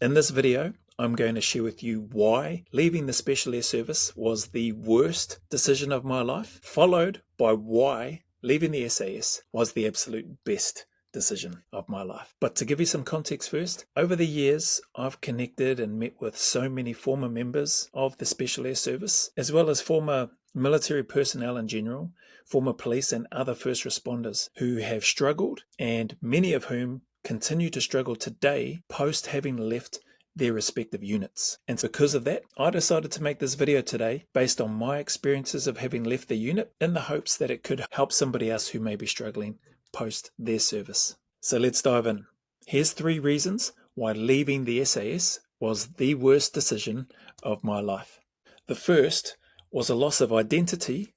In this video, I'm going to share with you why leaving the Special Air Service was the worst decision of my life, followed by why leaving the SAS was the absolute best decision of my life. But to give you some context first, over the years, I've connected and met with so many former members of the Special Air Service, as well as former military personnel in general, former police and other first responders who have struggled, and many of whom continue to struggle today post having left their respective units. And because of that, I decided to make this video today based on my experiences of having left the unit in the hopes that it could help somebody else who may be struggling post their service. So let's dive in. Here's 3 reasons why leaving the SAS was the worst decision of my life. The first was a loss of identity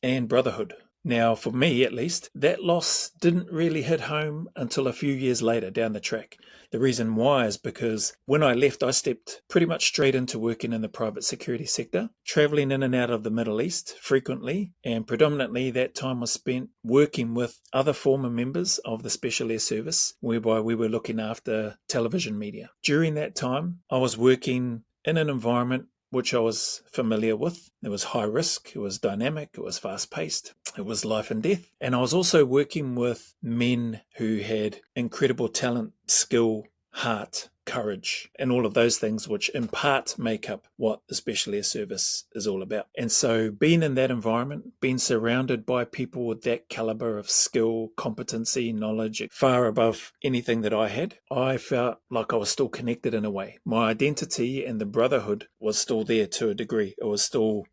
and brotherhood. Now, for me at least, that loss didn't really hit home until a few years later down the track. The reason why is because when I left, I stepped pretty much straight into working in the private security sector, traveling in and out of the Middle East frequently, and predominantly that time was spent working with other former members of the Special Air Service, whereby we were looking after television media. During that time, I was working in an environment which I was familiar with. It was high risk, it was dynamic, it was fast paced, it was life and death. And I was also working with men who had incredible talent, skill, heart, courage, and all of those things which in part make up what the Special Air Service is all about. And so being in that environment, being surrounded by people with that caliber of skill, competency, knowledge, far above anything that I had, I felt like I was still connected in a way. My identity and the brotherhood was still there to a degree. It was still,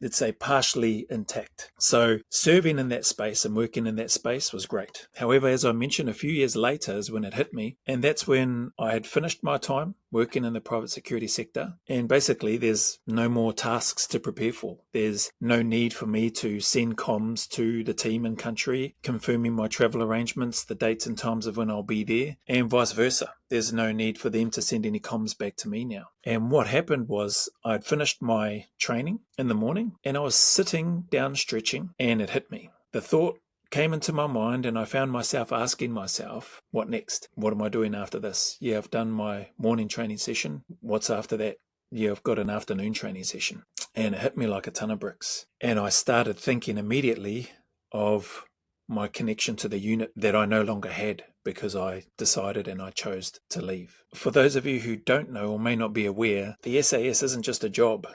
let's say, partially intact. So serving in that space and working in that space was great. However, as I mentioned, a few years later is when it hit me. And that's when I had finished my time working in the private security sector. And basically, there's no more tasks to prepare for. There's no need for me to send comms to the team in country, confirming my travel arrangements, the dates and times of when I'll be there, and vice versa. There's no need for them to send any comms back to me now. And what happened was I'd finished my training in the morning and I was sitting down stretching and it hit me. The thought came into my mind and I found myself asking myself, what next? What am I doing after this? Yeah, I've done my morning training session. What's after that? Yeah, I've got an afternoon training session. And it hit me like a ton of bricks. And I started thinking immediately of my connection to the unit that I no longer had because I decided and I chose to leave. For those of you who don't know or may not be aware, the SAS isn't just a job.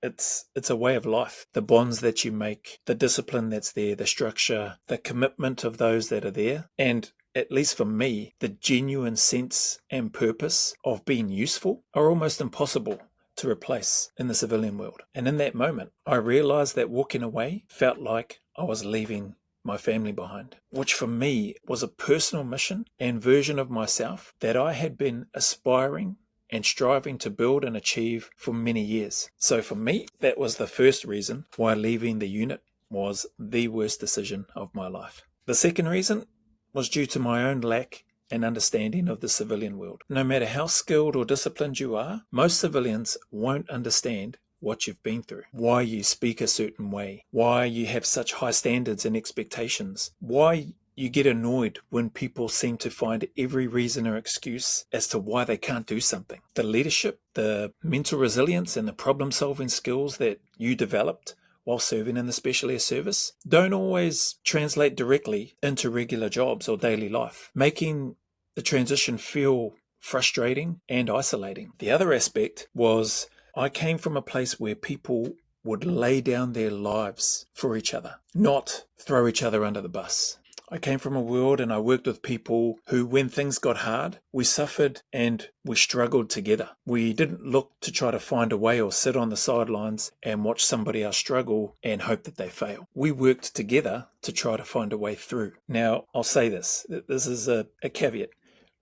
It's a way of life. The bonds that you make, the discipline that's there, the structure, the commitment of those that are there, and at least for me, the genuine sense and purpose of being useful are almost impossible to replace in the civilian world. And in that moment, I realized that walking away felt like I was leaving my family behind, which for me was a personal mission and version of myself that I had been aspiring and striving to build and achieve for many years. So for me, that was the first reason why leaving the unit was the worst decision of my life. The second reason was due to my own lack and understanding of the civilian world. No matter how skilled or disciplined you are, most civilians won't understand what you've been through, why you speak a certain way, why you have such high standards and expectations, why you get annoyed when people seem to find every reason or excuse as to why they can't do something. The leadership, the mental resilience and the problem-solving skills that you developed while serving in the Special Air Service don't always translate directly into regular jobs or daily life, making the transition feel frustrating and isolating. The other aspect was I came from a place where people would lay down their lives for each other, not throw each other under the bus. I came from a world and I worked with people who, when things got hard, we suffered and we struggled together. We didn't look to try to find a way or sit on the sidelines and watch somebody else struggle and hope that they fail. We worked together to try to find a way through. Now, I'll say this is a caveat.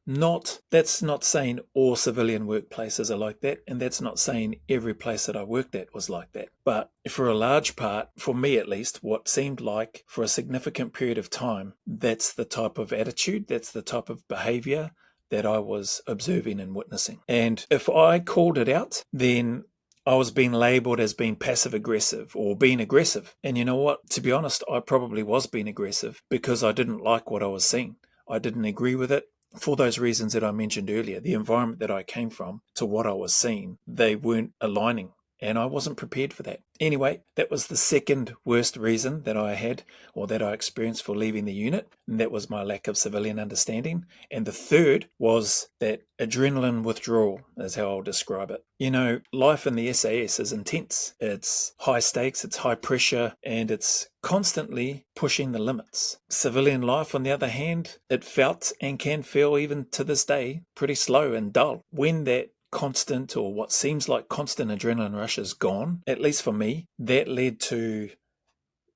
That's not saying all civilian workplaces are like that, and that's not saying every place that I worked at was like that. But for a large part, for me at least, what seemed like for a significant period of time, that's the type of attitude, that's the type of behavior that I was observing and witnessing. And if I called it out, then I was being labeled as being passive aggressive or being aggressive. And you know what? To be honest, I probably was being aggressive because I didn't like what I was seeing. I didn't agree with it. for those reasons that I mentioned earlier, the environment that I came from to what I was seeing, they weren't aligning. And I wasn't prepared for that. Anyway, that was the second worst reason that I had, or that I experienced, for leaving the unit. And that was my lack of civilian understanding. And the third was that adrenaline withdrawal, is how I'll describe it. You know, life in the SAS is intense. It's high stakes, it's high pressure, and it's constantly pushing the limits. Civilian life, on the other hand, it felt and can feel even to this day pretty slow and dull. When that constant, or what seems like constant, adrenaline rush is gone, at least for me, that led to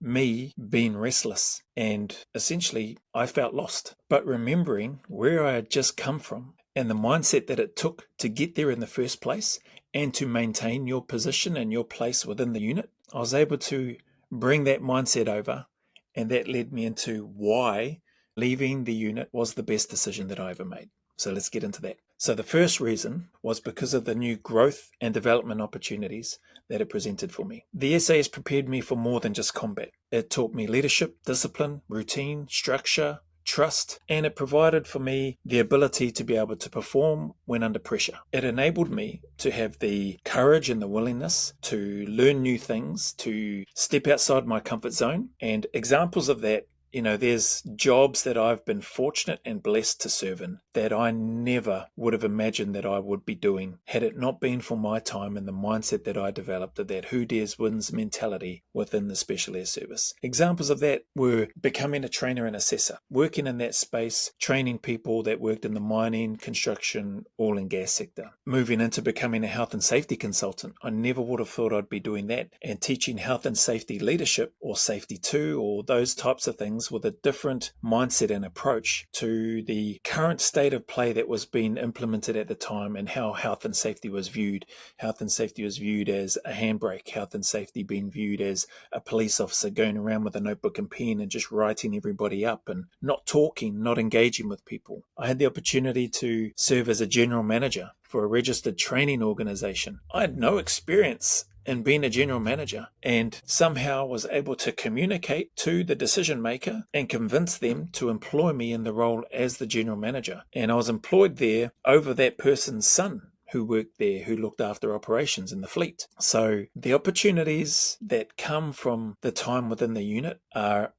me being restless, and essentially I felt lost. But remembering where I had just come from and the mindset that it took to get there in the first place and to maintain your position and your place within the unit, I was able to bring that mindset over, and that led me into why leaving the unit was the best decision that I ever made. So let's get into that. So the first reason was because of the new growth and development opportunities that it presented for me. The SAS prepared me for more than just combat. It taught me leadership, discipline, routine, structure, trust, and it provided for me the ability to be able to perform when under pressure. It enabled me to have the courage and the willingness to learn new things, to step outside my comfort zone. And examples of that, you know, there's jobs that I've been fortunate and blessed to serve in that I never would have imagined that I would be doing had it not been for my time and the mindset that I developed of that who dares wins mentality within the Special Air Service. Examples of that were becoming a trainer and assessor, working in that space, training people that worked in the mining, construction, oil and gas sector, moving into becoming a health and safety consultant. I never would have thought I'd be doing that, and teaching health and safety leadership, or safety 2, or those types of things with a different mindset and approach to the current state of play that was being implemented at the time, and how health and safety was viewed. Health and safety was viewed as a handbrake, health and safety being viewed as a police officer going around with a notebook and pen and just writing everybody up and not talking, not engaging with people. I had the opportunity to serve as a general manager for a registered training organization. I had no experience in being a general manager, and somehow was able to communicate to the decision maker and convince them to employ me in the role as the general manager. And I was employed there over that person's son who worked there, who looked after operations in the fleet. So the opportunities that come from the time within the unit are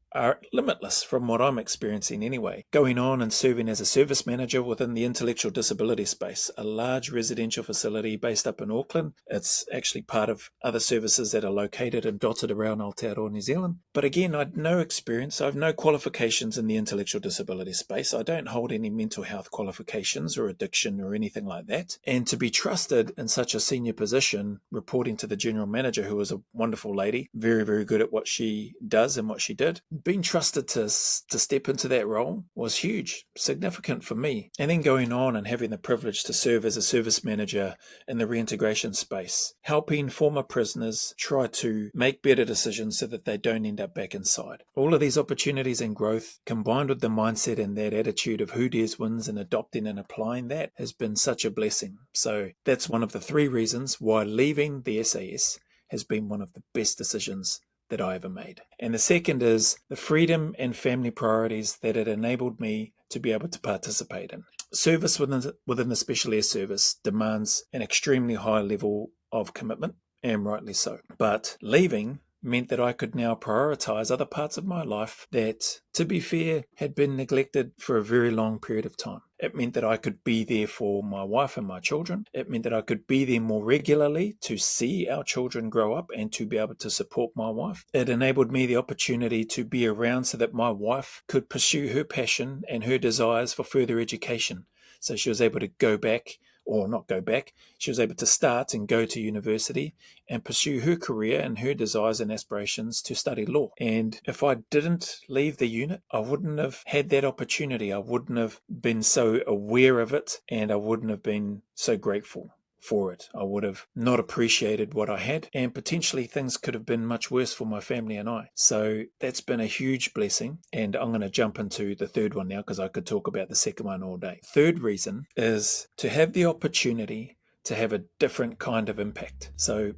limitless from what I'm experiencing anyway. Going on and serving as a service manager within the intellectual disability space, a large residential facility based up in Auckland. It's actually part of other services that are located and dotted around Aotearoa, New Zealand. But again, I had no experience. I have no qualifications in the intellectual disability space. I don't hold any mental health qualifications or addiction or anything like that. And to be trusted in such a senior position, reporting to the general manager, who was a wonderful lady, very, very good at what she does and what she did, being trusted to step into that role was huge, significant for me. And then going on and having the privilege to serve as a service manager in the reintegration space, helping former prisoners try to make better decisions so that they don't end up back inside. All of these opportunities and growth, combined with the mindset and that attitude of who dares wins, and adopting and applying that, has been such a blessing. So that's one of the 3 reasons why leaving the SAS has been one of the best decisions that I ever made. And the second is the freedom and family priorities that it enabled me to be able to participate in. Service within the Special Air Service demands an extremely high level of commitment, and rightly so. But leaving meant that I could now prioritize other parts of my life that, to be fair, had been neglected for a very long period of time. It meant that I could be there for my wife and my children. It meant that I could be there more regularly to see our children grow up and to be able to support my wife. It enabled me the opportunity to be around so that my wife could pursue her passion and her desires for further education. So she was able to go back, or not go back, she was able to start and go to university and pursue her career and her desires and aspirations to study law. And if I didn't leave the unit, I wouldn't have had that opportunity. I wouldn't have been so aware of it, and I wouldn't have been so grateful for it. I would have not appreciated what I had, and potentially things could have been much worse for my family and I. So that's been a huge blessing, and I'm going to jump into the third one now because I could talk about the second one all day. Third reason is to have the opportunity to have a different kind of impact. So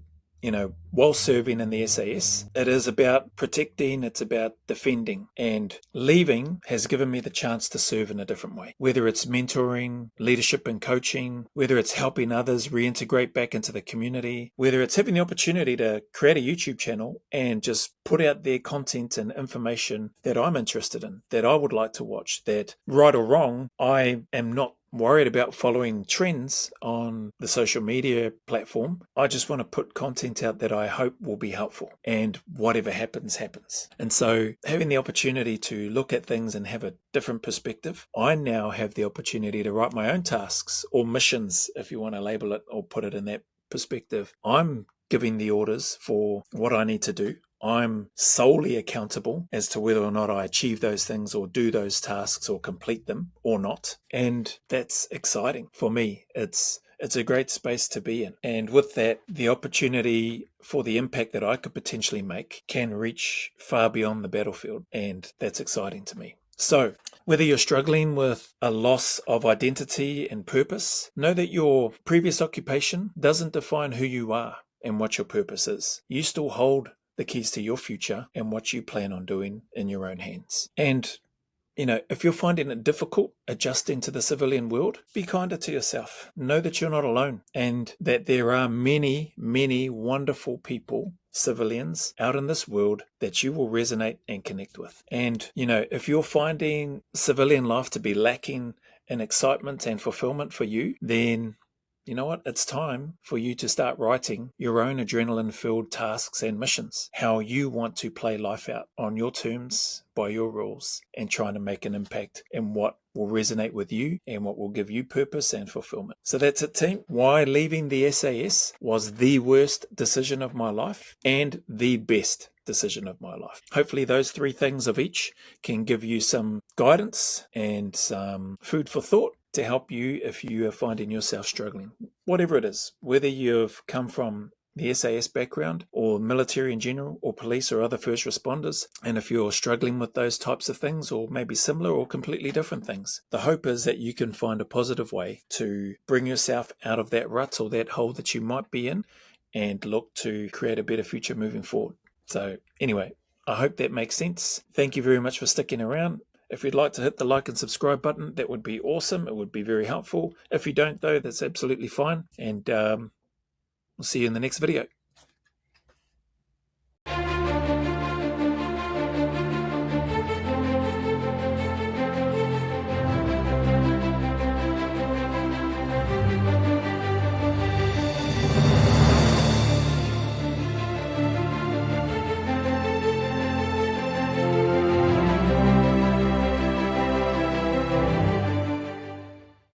while serving in the SAS, it is about protecting, it's about defending. And leaving has given me the chance to serve in a different way. Whether it's mentoring, leadership and coaching, whether it's helping others reintegrate back into the community, whether it's having the opportunity to create a YouTube channel and just put out their content and information that I'm interested in, that I would like to watch, that right or wrong, I am not worried about following trends on the social media platform. I just want to put content out that I hope will be helpful, and whatever happens, happens. And so having the opportunity to look at things and have a different perspective, I now have the opportunity to write my own tasks or missions, if you want to label it or put it in that perspective. I'm giving the orders for what I need to do. I'm solely accountable as to whether or not I achieve those things or do those tasks or complete them or not. And that's exciting for me. It's a great space to be in. And with that, the opportunity for the impact that I could potentially make can reach far beyond the battlefield. And that's exciting to me. So whether you're struggling with a loss of identity and purpose, know that your previous occupation doesn't define who you are and what your purpose is. You still hold the keys to your future and what you plan on doing in your own hands. And, if you're finding it difficult adjusting to the civilian world, be kinder to yourself. Know that you're not alone and that there are many, many wonderful people, civilians, out in this world that you will resonate and connect with. And, if you're finding civilian life to be lacking in excitement and fulfillment for you, then you know what? It's time for you to start writing your own adrenaline-filled tasks and missions, how you want to play life out on your terms, by your rules, and trying to make an impact in what will resonate with you and what will give you purpose and fulfillment. So that's it, team. Why leaving the SAS was the worst decision of my life and the best decision of my life. Hopefully those three things of each can give you some guidance and some food for thought to help you if you are finding yourself struggling, whatever it is, whether you've come from the SAS background or military in general or police or other first responders. And if you're struggling with those types of things or maybe similar or completely different things, the hope is that you can find a positive way to bring yourself out of that rut or that hole that you might be in and look to create a better future moving forward. So anyway, I hope that makes sense. Thank you very much for sticking around. If you'd like to hit the like and subscribe button, that would be awesome. It would be very helpful. If you don't, though, that's absolutely fine. And we'll see you in the next video.